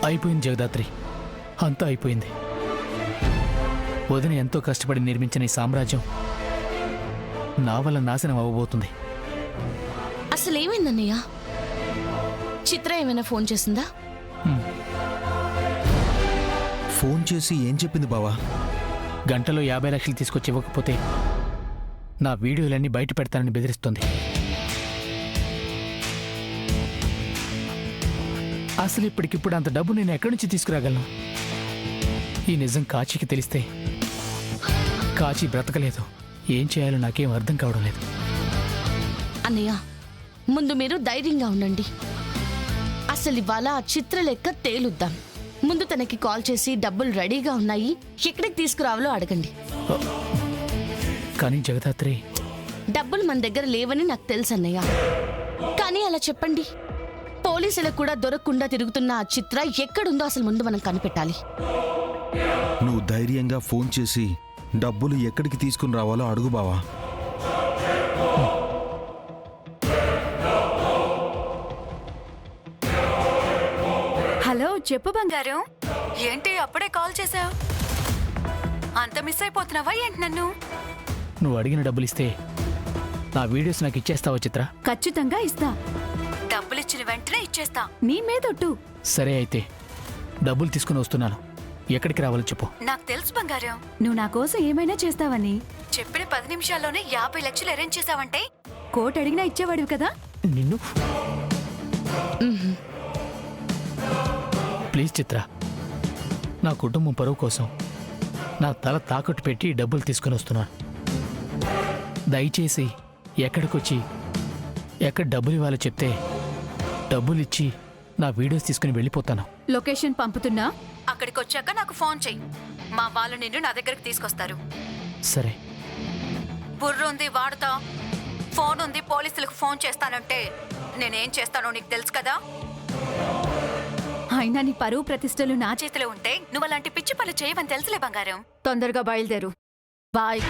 అయిపోయింది జగదాత్రి, అంతా అయిపోయింది. వదిన ఎంతో కష్టపడి నిర్మించిన ఈ సామ్రాజ్యం నా వల్ల నాశనం అవ్వబోతుంది. అసలు ఏమైందన్నయ్య? చిత్ర ఏమైనా ఫోన్ చేసిందా? ఫోన్ చేసి ఏం చెప్పింది బావా? గంటలో 50 లక్షలు తీసుకొచ్చి ఇవ్వకపోతే నా వీడియోలన్నీ బయట పెడతానని బెదిరిస్తుంది. అసలు ఇప్పటికిప్పుడు అంత డబ్బు నేను ఎక్కడి నుంచి తీసుకురాగలను? ఈ నిజం కాశీకి తెలిస్తే కాశీ బ్రతకలేదు. ఏం చేయాలో నాకేం అర్థం కావడం లేదు. అన్నయ్య, ముందు మీరు ధైర్యంగా ఉండండి. అసలు ఇవాళ ఆ చిత్ర లెక్క తేలుద్దాం. ముందు తనకి కాల్ చేసి డబ్బులు రెడీగా ఉన్నాయి, ఎక్కడికి తీసుకురావాలో అడగండి. కానీ జగదాత్రి, డబ్బులు మన దగ్గర లేవని నాకు తెలుసు అన్నయ్య. కానీ అలా చెప్పండి, పోలీసులకు కూడా దొరకకుండా తిరుగుతున్న ఆ చిత్ర ఎక్కడుందో అసలు ముందు మనం కనిపెట్టాలి. నువ్వు ధైర్యంగా ఫోన్ చేసి డబ్బులు ఎక్కడికి తీసుకుని రావాలో అడుగు బావా. హలో, చెప్పు బంగారం. ఏంటి అప్పుడే కాల్ చేసావు? అంత మిస్ అయిపోతున్నావా ఏంటి నన్ను? నువ్వు అడిగిన డబ్బులు ఇస్తే నా వీడియోస్ నాకు ఇచ్చేస్తావా చిత్ర? ఖచ్చితంగా ఇస్తా. డబ్బులిచ్చిన వెంటనే ఇచ్చేస్తా. నీ మీదొట్టు. సరే అయితే డబ్బులు తీసుకుని వస్తున్నాను. ఎక్కడికి రావాలో చెప్పు. నాకు తెలుసు బంగారం, నువ్వు నా కోసం ఏమైనా చేస్తావని. చెప్పిన 10 నిమిషాల్లోనే 50 లక్షలు అరేంజ్ చేసావంటే కోటి అడిగినా ఇచ్చేవాడివి కదా. నిన్ను ప్లీజ్ చిత్ర, నా కుటుంబం పరువు కోసం నా తల తాకట్టు పెట్టి డబ్బులు తీసుకుని వస్తున్నాను. దయచేసి ఎక్కడికొచ్చి ఎక్కడ డబ్బులు ఇవ్వాలో చెప్తే డబ్బులు ఇచ్చి నా వీడియోస్ తీసుకుని వెళ్ళిపోతాను. లొకేషన్ పంపుతున్నా, అక్కడికి వచ్చాక నాకు ఫోన్ చెయ్యి. మా వాళ్ళు నిన్ను నా దగ్గరకు తీసుకొస్తారు. సరే. బుర్రుంది వాడుతా, ఫోన్ ఉంది, పోలీసులకు ఫోన్ చేస్తానంటే నేనేం చేస్తానో నీకు తెలుసు కదా. అయినా నీ పరువు ప్రతిష్టలు నా చేతిలో ఉంటే నువ్వు అలాంటి పిచ్చి పనులు చేయవని తెలుసులే బంగారం. తొందరగా బయలుదేరు. బాయ్.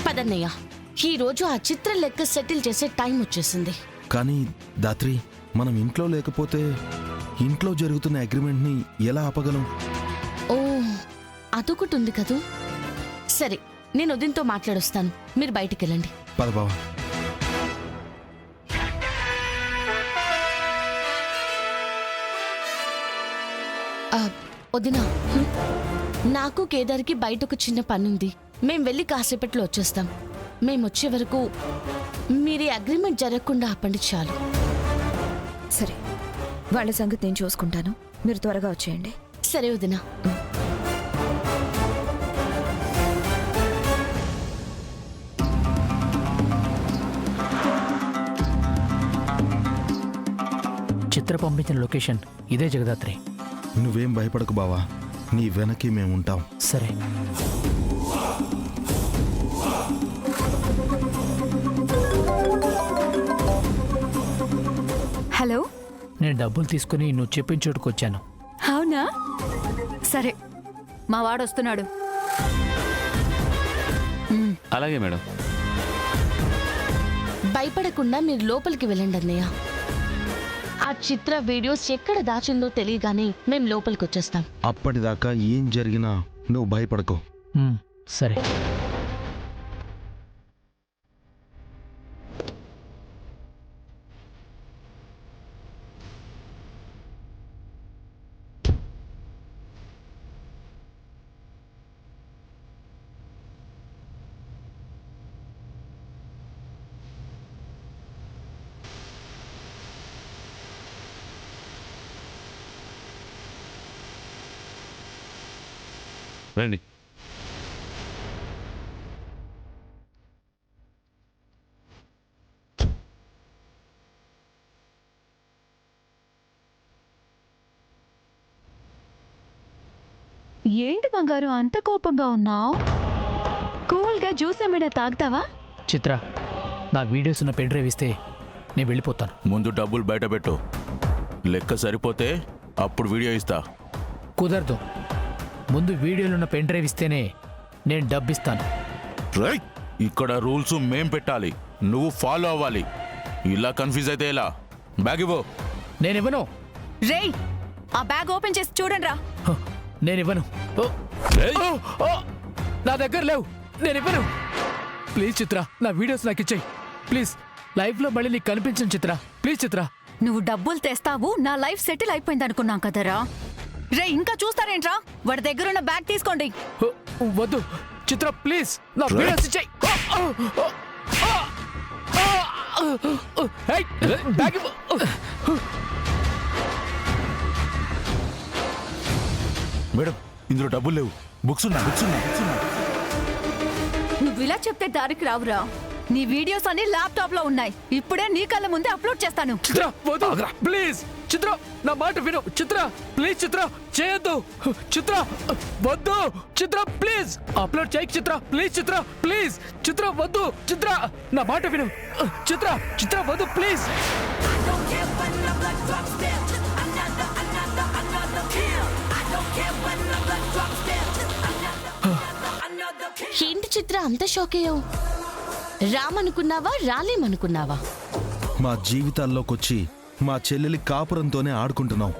పదన్నయ్య, ఈ రోజు ఆ చిత్ర లెక్క సెటిల్ చేసే టైం వచ్చేసింది. కానీ దాత్రి, మనం ఇంట్లో లేకపోతే ఇంట్లో జరుగుతున్న అగ్రిమెంట్ని ఎలా ఆపగలం? ఓ, అదొకటి ఉంది కదూ. సరే, నేను ఉదయంతో మాట్లాడొస్తాను, మీరు బయటికి వెళ్ళండి. పద బావా. వదినా, నాకు కేదార్కి బయటకు చిన్న పనుంది. మేం వెళ్ళి కాసేపట్లో వచ్చేస్తాం. మేమొచ్చే వరకు మీరీ అగ్రిమెంట్ జరగకుండా ఆపండి చాలు. సరే, వాళ్ళ సంగతి నేను చూసుకుంటాను. మీరు త్వరగా వచ్చేయండి. సరే వదినా. చిత్ర పంపించిన లొకేషన్ ఇదే జగదాత్రి. నువ్వేం భయపడకు బావా, నీ వెనక్కి మేముంటాం. సరే. హలో, నేను డబ్బులు తీసుకుని నువ్వు చెప్పిన చోటుకు వచ్చాను. అవునా? సరే, మా వాడు వస్తున్నాడు. అలాగే మేడం. భయపడకుండా మీరు లోపలికి వెళ్ళండి అన్నయ్య. ఆ చిత్ర వీడియోస్ ఎక్కడ దాచిందో తెలియగానే మేం లోపలికి వచ్చేస్తాం. అప్పటిదాకా ఏం జరిగినా నువ్వు భయపడకు. సరే. రండి. ఏంటి బంగారు అంత కోపంగా ఉన్నావు? కూల్గా జ్యూస్ ఏమైనా తాగుతావా? చిత్ర, నా వీడియోస్ ఉన్న పెన్ డ్రైవ్ ఇస్తే నేను వెళ్ళిపోతాను. ముందు డబ్బులు బయట పెట్టు. లెక్క సరిపోతే అప్పుడు వీడియో ఇస్తా. కుదరదు. ముందు వీడియోలో ఉన్న పెన్ డ్రైవ్ ఇస్తేనే నేను డబ్బిస్తాను. రైట్, ఇక్కడ రూల్స్ మేం పెట్టాలి, నువ్వు ఫాలో అవ్వాలి. ఇలా కన్ఫ్యూజ్ అయితే ఎలా? బ్యాగ్ ఇవ్వు. నేనివ్వను. రేయ్ ఆ బ్యాగ్ ఓపెన్ చేసి చూడండి రా. హ, నేనివ్వను. ఓ, రేయ్. ఓ, ఓ, నా దగ్గర లేవు. నేనివ్వను. ప్లీజ్ చిత్ర, నా వీడియోస్ నాకు ఇచ్చేయి ప్లీజ్. లైఫ్లో మళ్ళీ నీకు కనిపించను చిత్ర. ప్లీజ్ చిత్ర. నువ్వు డబ్బులు తెస్తావు, నా లైఫ్ సెటిల్ అయిపోయింది అనుకున్నాం కదరా. రే ఇంకా చూస్తారేంట్రా, వాడి దగ్గర ఉన్న బ్యాగ్ తీసుకోండి. ఓ, వద్దు చిత్ర ప్లీజ్, నా వీడియోస్ ఇచ్చేయి. ఓ, ఓ, ఓ, ఓ, ఓ, ఓ, ఏయ్, బ్యాగ్ ఇవ్వు. మేడం, ఇందులో డబ్బులు లేవు. బుక్స్ ఉన్నాయి. నువ్వు ఇలా చెప్తే దారికి రావురా. నీ వీడియోస్ అన్ని ల్యాప్టాప్ లో ఉన్నాయి, ఇప్పుడే నీ కళ్ళ ముందే అప్లోడ్ చేస్తాను. చిత్ర వద్దు ప్లీజ్. చిత్ర నా మాట విను. చిత్ర ప్లీజ్. చిత్ర చేయొద్దు. చిత్ర వద్దు. చిత్ర ప్లీజ్ అప్లోడ్ చేయకు. చిత్ర ప్లీజ్. Chitra please. చిత్ర వద్దు. చిత్ర నా మాట విను. చిత్ర చిత్ర వద్దు ప్లీజ్. ఏంటి చిత్ర అంత షాక్ అయ్యావు? రామనుకున్నావా రాలేమనుకున్నావా? మా జీవితాల్లోకొచ్చి మా చెల్లెలి కాపురంతోనే ఆడుకుంటున్నాం.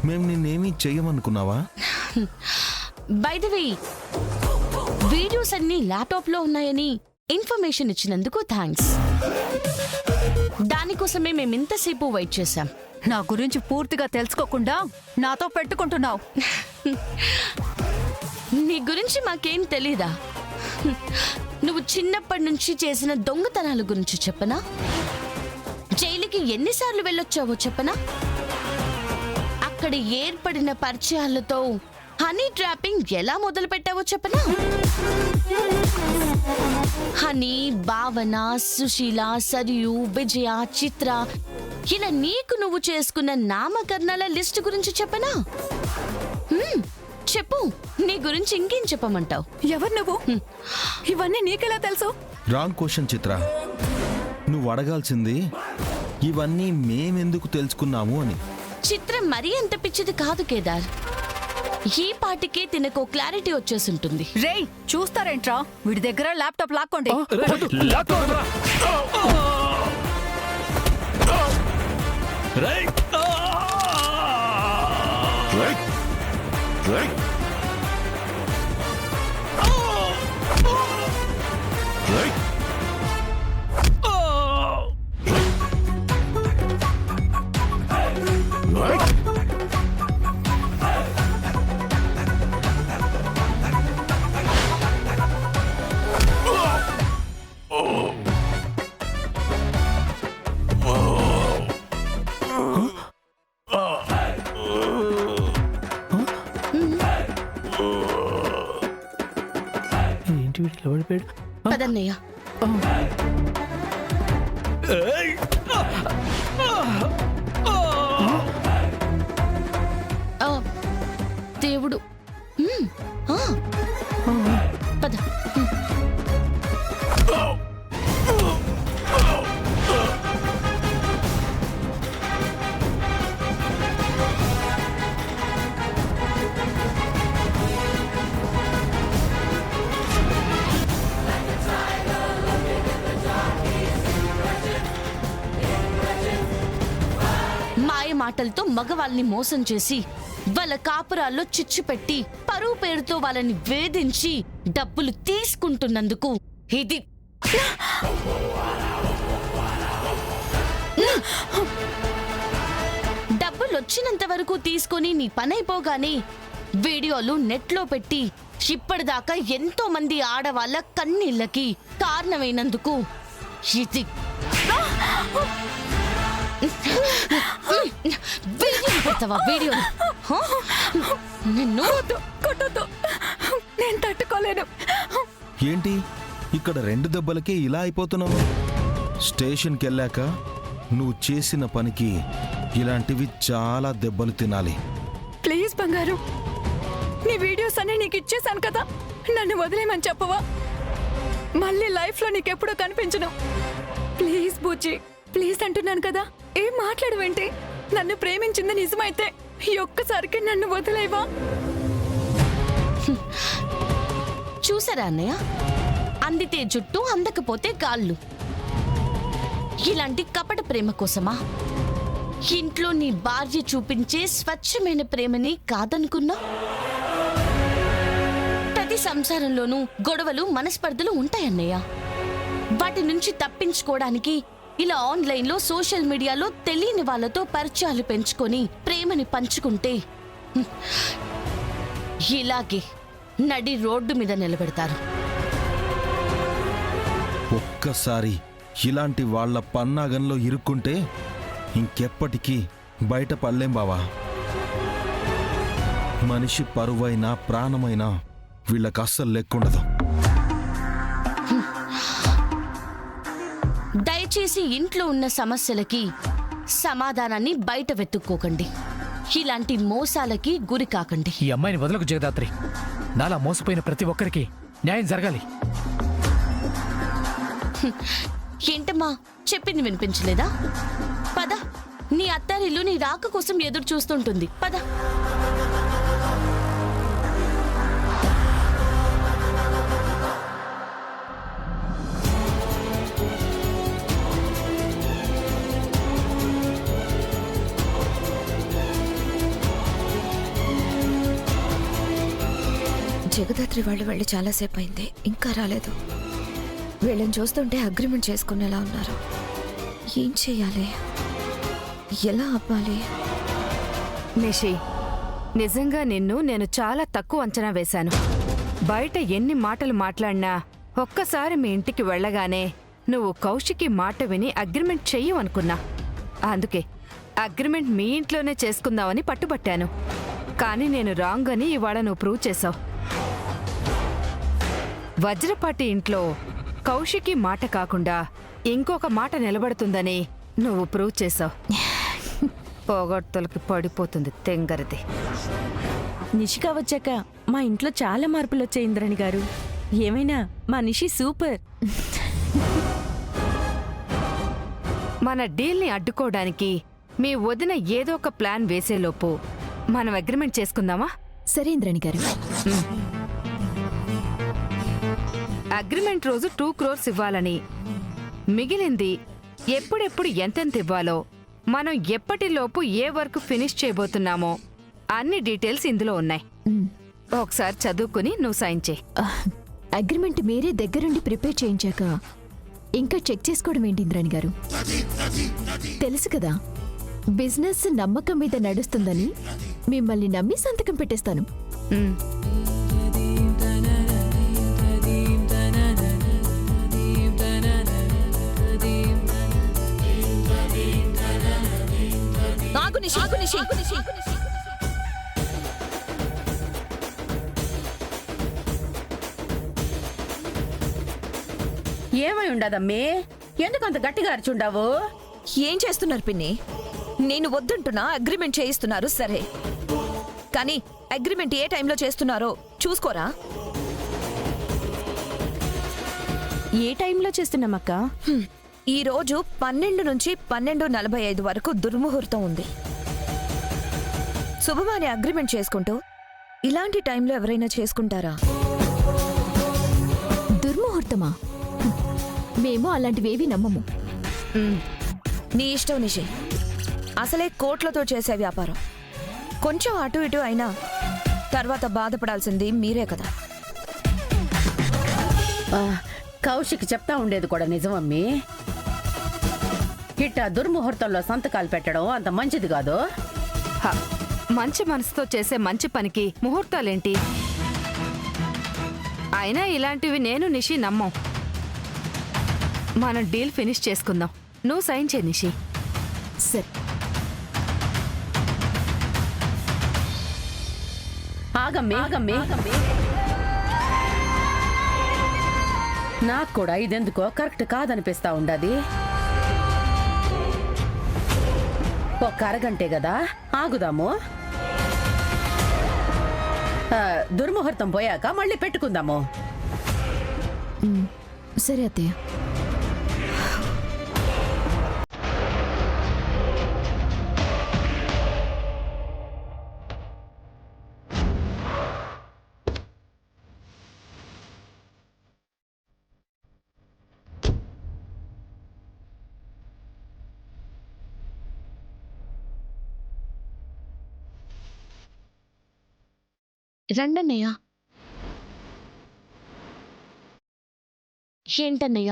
మేము నిన్నేమీ చెయ్యమనుకున్నావా? బై ద వే, వీడియోస్ అన్ని ల్యాప్టాప్ లో ఉన్నాయని ఇన్ఫర్మేషన్ ఇచ్చినందుకు థ్యాంక్స్. దానికోసమే మేము ఇంతసేపు వెయిట్ చేశాం. నా గురించి పూర్తిగా తెలుసుకోకుండా నాతో పెట్టుకుంటున్నావు. నీ గురించి మాకేం తెలీదా? నువ్వు చిన్నప్పటి నుంచి చేసిన దొంగతనాల గురించి చెప్పనా? జైలుకి ఎన్నిసార్లు వెళ్ళొచ్చావో చెప్పనా? అక్కడ ఏర్పడిన పరిచయాలతో హనీ ట్రాపింగ్ ఎలా మొదలు పెట్టావో చెప్పనా? హనీ, భావన, సుశీల, సరియు, విజయ, చిత్ర ఇలా నీకు నువ్వు చేసుకున్న నామకరణాల లిస్ట్ గురించి చెప్పనా? చెప్పు, నీ గురించి ఇంకేం చెప్పమంటావు? ఎవరు నువ్వు? ఇవన్నీ నీకెలా తెలుసు? రాంగ్ క్వశ్చన్ చిత్ర. నువ్వు అడగాల్సింది ఇవన్నీ మేమెందుకు తెలుసుకున్నాము అని. చిత్రం మరీ అంత పిచ్చిది కాదు కేదార్. ఈ పాటికే తినకో క్లారిటీ వచ్చేసుంటుంది. రేయ్ చూస్తారేంట్రా, వీడి దగ్గర ల్యాప్టాప్ లాక్కోండి. రైట్. రైట్. రైట్. రైట్. ఏంటి వీడిలో పడిపోయాడు? పదన్నయ్య. దేవుడు. పద. మాయ మాటలతో మగవాళ్ళని మోసం చేసి వాళ్ళ కాపురాల్లో చిచ్చు పెట్టి పరువు పేరుతో వాళ్ళని వేధించి డబ్బులు తీసుకుంటున్నందుకు ఇది డబ్బులు వచ్చినంత వరకు తీసుకొని నీ పనైపోగానే వీడియోలు నెట్లో పెట్టి ఇప్పటిదాకా ఎంతో మంది ఆడవాళ్ళ కన్నీళ్ళకి కారణమైనందుకు ఇది వీడియో పెడతావా? వీడియో నిన్ను కొట్టొద్దు, నేను తట్టుకోలేను. ఏంటి ఇక్కడ 2 దెబ్బలకే ఇలా అయిపోతున్నావు? స్టేషన్కి వెళ్ళాక నువ్వు చేసిన పనికి ఇలాంటివి చాలా దెబ్బలు తినాలి. ప్లీజ్ బంగారు, నీ వీడియోస్ అన్ని నీకు ఇచ్చేసాను కదా, నన్ను వదిలేమని చెప్పవా? మళ్ళీ లైఫ్లో నీకెప్పుడూ కనిపించను. ప్లీజ్ బుజ్జి, ప్లీజ్ అంటున్నాను కదా, ఏం మాట్లాడవేంటి? నన్ను ప్రేమించింది నిజమైతే ఈ ఒక్కసారికి నన్ను వదిలేవా? చూసారా అన్నయ్య? అందితే జుట్టు, అందకపోతే కాళ్ళు. ఇలాంటి కపట ప్రేమ కోసమా ఇంట్లో నీ భార్య చూపించే స్వచ్ఛమైన ప్రేమని కాదనుకున్నా? ప్రతి సంసారంలోనూ గొడవలు, మనస్పర్ధలు ఉంటాయన్నయ్య. వాటి నుంచి తప్పించుకోవడానికి ఇలా ఆన్లైన్లో, సోషల్ మీడియాలో తెలియని వాళ్ళతో పరిచయాలు పెంచుకొని ప్రేమని పంచుకుంటే ఇలాగే నడి రోడ్డు మీద నిలబెడతారు. ఒక్కసారి ఇలాంటి వాళ్ళ పన్నాగంలో ఇరుక్కుంటే ఇంకెప్పటికీ బయట పడలేం బావా. మనిషి పరువైనా ప్రాణమైనా వీళ్ళకి అస్సలు లెక్కుండదు. దయచేసి ఇంట్లో ఉన్న సమస్యలకి సమాధానాన్ని బయట వెతుక్కోకండి. ఇలాంటి మోసాలకి గురి కాకండి. ఈ అమ్మాయిని వదలకు జగదాత్రి. నాలా మోసపోయిన ప్రతి ఒక్కరికి న్యాయం జరగాలి. ఏంటమ్మా, చెప్పింది వినిపించలేదా? పద, నీ అత్తారిల్లు నీ రాక కోసం ఎదురు చూస్తుంటుంది. పద. జగదాత్రి వాళ్ళు వెళ్ళి చాలాసేపు అయింది, ఇంకా రాలేదు. వీళ్ళని చూస్తుంటే అగ్రిమెంట్ చేసుకునేలా ఉన్నారు. ఏం చెయ్యాలి? ఎలా ఆపాలి? నిషి, నిజంగా నేను చాలా తక్కువ అంచనా వేశాను. బయట ఎన్ని మాటలు మాట్లాడినా ఒక్కసారి మీ ఇంటికి వెళ్ళగానే నువ్వు కౌశికి మాట విని అగ్రిమెంట్ చెయ్యు అనుకున్నా. అందుకే అగ్రిమెంట్ మీ ఇంట్లోనే చేసుకుందామని పట్టుబట్టాను. కానీ నేను రాంగ్ అని ఇవాళ నువ్వు ప్రూవ్ చేశావు. వజ్రపాటి ఇంట్లో కౌశికి మాట కాకుండా ఇంకొక మాట నిలబడుతుందని నువ్వు ప్రూవ్ చేశావు. పొగడ్తలకి పడిపోతుంది తెంగరది. నిషిక వచ్చాక మా ఇంట్లో చాలా మార్పులు వచ్చాయి ఇంద్రాణి గారు. ఏమైనా మా నిషి సూపర్. మన డీల్ని అడ్డుకోవడానికి మీ వదిన ఏదో ఒక ప్లాన్ వేసేలోపు మనం అగ్రిమెంట్ చేసుకుందామా? సరే ఇంద్రాణి గారు. అగ్రిమెంట్ రోజు 2 crores ఇవ్వాలని, మిగిలింది ఎప్పుడెప్పుడు ఎంతెంత ఇవ్వాలో, మనం ఎప్పటిలోపు ఏ వర్క్ ఫినిష్ చేయబోతున్నామో అన్ని డీటెయిల్స్ ఇందులో ఉన్నాయి. ఒకసారి చదువుకుని నువ్వు సైన్ చేయి. అగ్రిమెంట్ మీరే దగ్గరుండి ప్రిపేర్ చేయించాక ఇంకా చెక్ చేసుకోవడం ఏంటి ఇంద్రాణి గారు? తెలుసు కదా, బిజినెస్ నమ్మకం మీద నడుస్తుందని మిమ్మల్ని నమ్మి సంతకం పెట్టేస్తాను. ఏమై ఉండదమ్మే? ఎందుకు అంత గట్టిగా అరిచుండావు? ఏం చేస్తున్నారు పిన్ని? నేను వద్దంటున్నా, అగ్రిమెంట్ చేయిస్తున్నారు సరే, కానీ అగ్రిమెంట్ ఏ టైంలో చేస్తున్నారో చూసుకోరా? ఏ టైంలో చేస్తున్నామక్క? ఈ రోజు 12 నుంచి 12:45 వరకు దుర్ముహూర్తం ఉంది. శుభమాని అగ్రిమెంట్ చేసుకుంటూ ఇలాంటి టైంలో ఎవరైనా చేసుకుంటారా? దుర్ముహూర్తమా? మేము అలాంటివేవి నమ్మము. నీ ఇష్టం నిషి. అసలే కోట్లతో చేసే వ్యాపారం. కొంచెం అటు ఇటు అయినా తర్వాత బాధపడాల్సింది మీరే కదా. కౌశిక్ చెప్తా ఉండేది కూడా నిజమమ్మి. ఇట్టా దుర్ముహూర్తంలో సంతకాలు పెట్టడం అంత మంచిది కాదు. మంచి మనసుతో చేసే మంచి పనికి ముహూర్తాలేంటి? అయినా ఇలాంటివి నేను నిషి నమ్మం. మనం డీల్ ఫినిష్ చేసుకుందాం. నువ్వు సైన్ చేయి నిషి. సరే. ఆగమ్మే ఆగమ్మే నాకు కూడా ఇదెందుకో కరెక్ట్ కాదనిపిస్తా ఉండది. ఒక అరగంటే కదా, ఆగుదాము. దుర్ముహూర్తం పోయాక మళ్ళీ పెట్టుకుందాము. సరే అత్తయ్య. రండన్నయ్య. ఏంటన్నయ్య,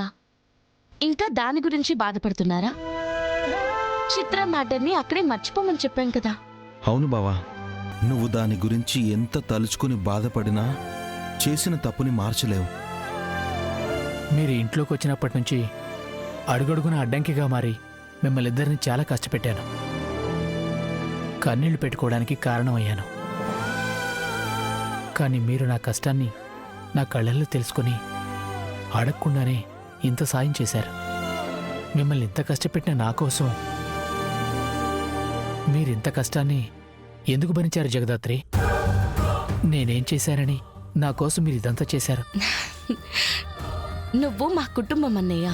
ఇంకా దాని గురించి బాధపడుతున్నారా? చిత్ర మ్యాటర్ని అక్కడే మర్చిపోమని చెప్పాం కదా. అవును బావా, నువ్వు దాని గురించి ఎంత తలుచుకుని బాధపడినా చేసిన తప్పుని మార్చలేవు. మీరు ఇంట్లోకి వచ్చినప్పటి నుంచి అడుగడుగున అడ్డంకిగా మారి మిమ్మల్ని ఇద్దరిని చాలా కష్టపెట్టాను. కన్నీళ్లు పెట్టుకోవడానికి కారణమయ్యాను. కానీ మీరు నా కష్టాన్ని నా కళ్ళల్లో తెలుసుకుని అడగకుండానే ఇంత సాయం చేశారు. మిమ్మల్ని ఇంత కష్టపెట్టిన నా కోసం మీరింత కష్టాన్ని ఎందుకు భరించారు జగదాత్రి? నేనేం చేశానని నా కోసం మీరు ఇదంతా చేశారు? నువ్వు మా కుటుంబం అన్నయ్య.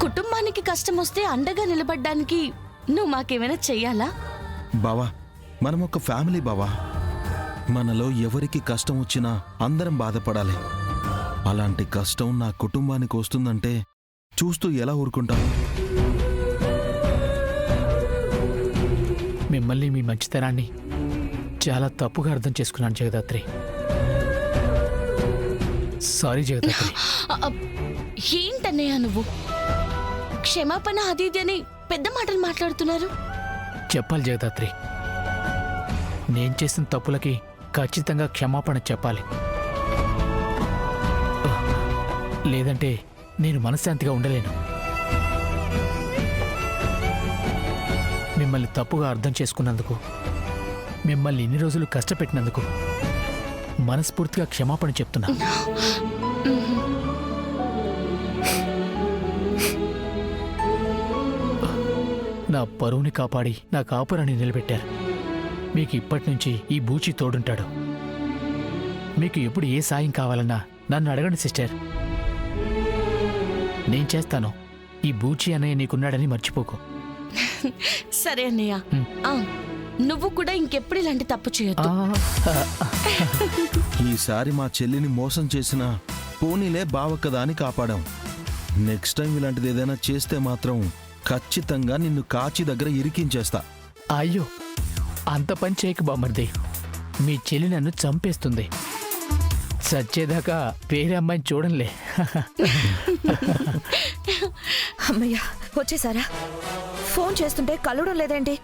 కుటుంబానికి కష్టం వస్తే అండగా నిలబడ్డానికి నువ్వు మాకేమైనా చెయ్యాలా? బావా, మనం ఒక ఫ్యామిలీ బావా. మనలో ఎవరికి కష్టం వచ్చినా అందరం బాధపడాలి. అలాంటి కష్టం నా కుటుంబానికి వస్తుందంటే చూస్తూ ఎలా ఊరుకుంటాం? మిమ్మల్ని, మీ మంచితనాన్ని చాలా తప్పుగా అర్థం చేసుకున్నాను జగదాత్రి. సారీ జగదాత్రి. ఏంటన్నయ్య నువ్వు క్షమాపణ అది ఇది అని పెద్ద మాటలు మాట్లాడుతున్నారు? చెప్పాలి జగదాత్రి, నేను చేసిన తప్పులకి ఖచ్చితంగా క్షమాపణ చెప్పాలి. లేదంటే నేను మనశ్శాంతిగా ఉండలేను. మిమ్మల్ని తప్పుగా అర్థం చేసుకున్నందుకు, మిమ్మల్ని ఇన్ని రోజులు కష్టపెట్టినందుకు మనస్ఫూర్తిగా క్షమాపణ చెప్తున్నా. నా పరువుని కాపాడి నా కాపురాన్ని నిలబెట్టారు. మీకు ఇప్పటి నుంచి ఈ బూచి తోడుంటాడు. మీకు ఎప్పుడు ఏ సాయం కావాలన్నా నన్ను అడగండి సిస్టర్, నేను చేస్తాను. ఈ బూచి అన్నయ్య నీకున్నాడని మర్చిపోకు. సరే అన్నయ్య. నువ్వు కూడా ఇంకెప్పుడు ఇలాంటి తప్పు చేయొద్దు. ఈసారి మా చెల్లిని మోసం చేసిన పోనీలే బావ కదా అని కాపాడాం. నెక్స్ట్ టైం ఇలాంటిది ఏదైనా చేస్తే మాత్రం ఖచ్చితంగా నిన్ను కాచి దగ్గర ఇరికించేస్తా. అయ్యో, అంత పని చేయకు బామ్మర్ది. మీ చెల్లి నన్ను చంపేస్తుంది. సచ్చేదాకా వేరే అమ్మాయిని చూడంలే. అమ్మయ్యా, వచ్చేసారా? ఫోన్ చేస్తుంటే కలవడం లేదేంటి?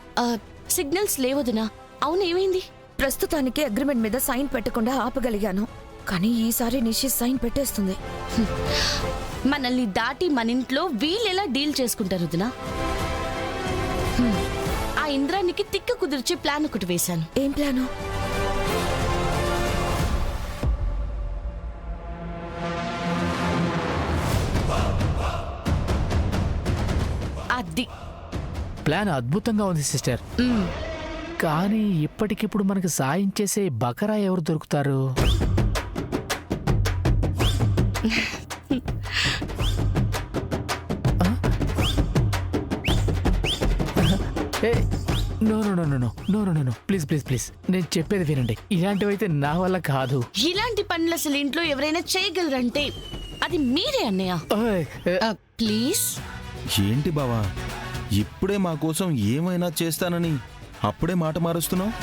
సిగ్నల్స్ లేవదునా. అవును, ఏమైంది? ప్రస్తుతానికి అగ్రిమెంట్ మీద సైన్ పెట్టకుండా ఆపగలిగాను, కానీ ఈసారి నిషి సైన్ పెట్టేస్తుంది. మనల్ని దాటి మన ఇంట్లో వీళ్ళెలా డీల్ చేసుకుంటారు వదినా? ఆ ఇంద్రానికి తిక్క కుదిర్చే ప్లాన్ ఒకటి వేశాను. ఏం ప్లాను? అది ప్లాన్ అద్భుతంగా ఉంది సిస్టర్. కానీ ఇప్పటికిప్పుడు మనకు సాయం చేసే బకరా ఎవరు దొరుకుతారు? నో, ప్లీజ్ ప్లీజ్ ప్లీజ్, నేను చెప్పేది వినండి. ఇలాంటివైతే నా వల్ల కాదు. ఇలాంటి పనులు అసలు ఇంట్లో ఎవరైనా చేయగలరంటే అది మీరే అన్నయ్య. ప్లీజ్. ఏంటి బావా, ఇప్పుడే మా కోసం ఏమైనా చేస్తానని అప్పుడే మాట మారుస్తున్నావు?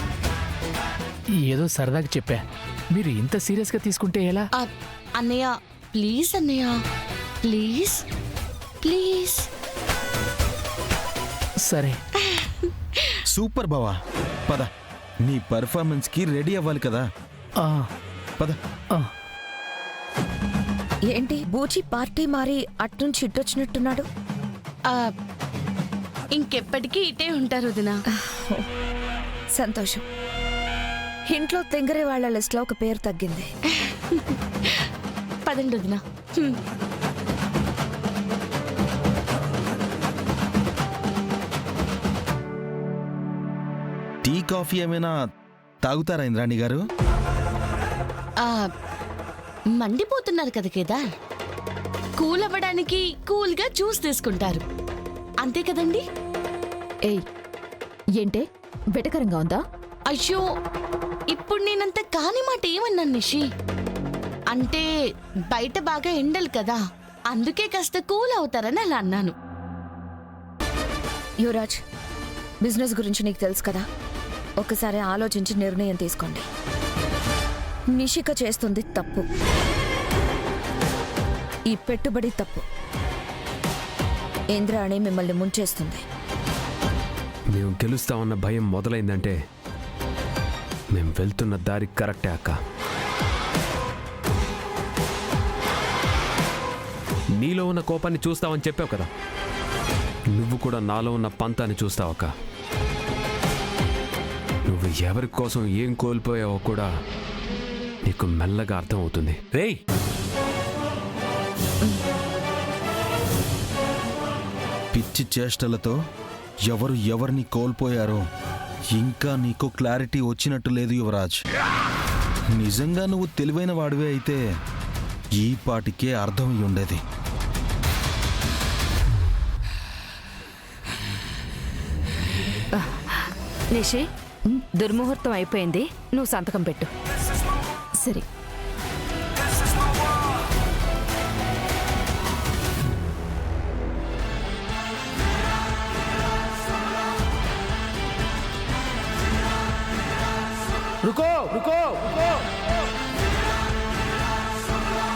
ఏదో సరదాగా చెప్పా, మీరు ఇంత సీరియస్గా తీసుకుంటే ఎలా? అన్నయ్య ప్లీజ్, అన్నయ్య ప్లీజ్ ప్లీజ్. సరే. సూపర్ బావా, పద. నీ పర్ఫార్మెన్స్ కి రెడీ అవ్వాలి కదా. పద. ఏంటి బూచి పార్టీ మారి అట్నుంచి ఇట్టొచ్చినట్టున్నాడు? ఇంకెప్పటికీ ఇటే ఉంటారు వదినా. సంతోషం. ఇంట్లో తెంగరే వాళ్ళ లిస్ట్ లో ఒక పేరు తగ్గింది. పదండి వదినా. టీ కాఫీ ఏమైనా తాగుతారా ఇంద్రాణి గారు? మండిపోతున్నారు కదా కేదార్, కూల్ అవ్వడానికి కూల్ గా జ్యూస్ తీసుకుంటారు, అంతే కదండి? ఏయ్, ఏంటే వెటకరంగా ఉందా? అయ్యో, ఇప్పుడు నేనంత కాని మాట ఏమన్నాను నిషి? అంటే బయట బాగా ఎండలు కదా, అందుకే కాస్త కూల్ అవుతారని అలా అన్నాను. యువరాజ్, బిజినెస్ గురించి నీకు తెలుసు కదా, ఒక్కసారి ఆలోచించి నిర్ణయం తీసుకోండి. నిషిక చేస్తుంది తప్పు. ఈ పెట్టుబడి తప్పు. ఇంద్రాణి మిమ్మల్ని ముంచేస్తుంది. మేము గెలుస్తామన్న భయం మొదలైందంటే మేము వెళ్తున్న దారి కరెక్టే అక్క. నీలో ఉన్న కోపాన్ని చూస్తావని చెప్పావు కదా, నువ్వు కూడా నాలో ఉన్న పంతాన్ని చూస్తావు అక్క. నువ్వు ఎవరి కోసం ఏం కోల్పోయావో కూడా నీకు మెల్లగా అర్థమవుతుంది. రేయ్, పిచ్చి చేష్టలతో ఎవరు ఎవరిని కోల్పోయారో ఇంకా నీకు క్లారిటీ వచ్చినట్టు లేదు యువరాజ్. నిజంగా నువ్వు తెలివైన వాడివే అయితే ఈ పాటికే అర్థమై ఉండేది. నిషి, దుర్ముహూర్తం అయిపోయింది, నువ్వు సంతకం పెట్టు. సరే. रुको रुको रुको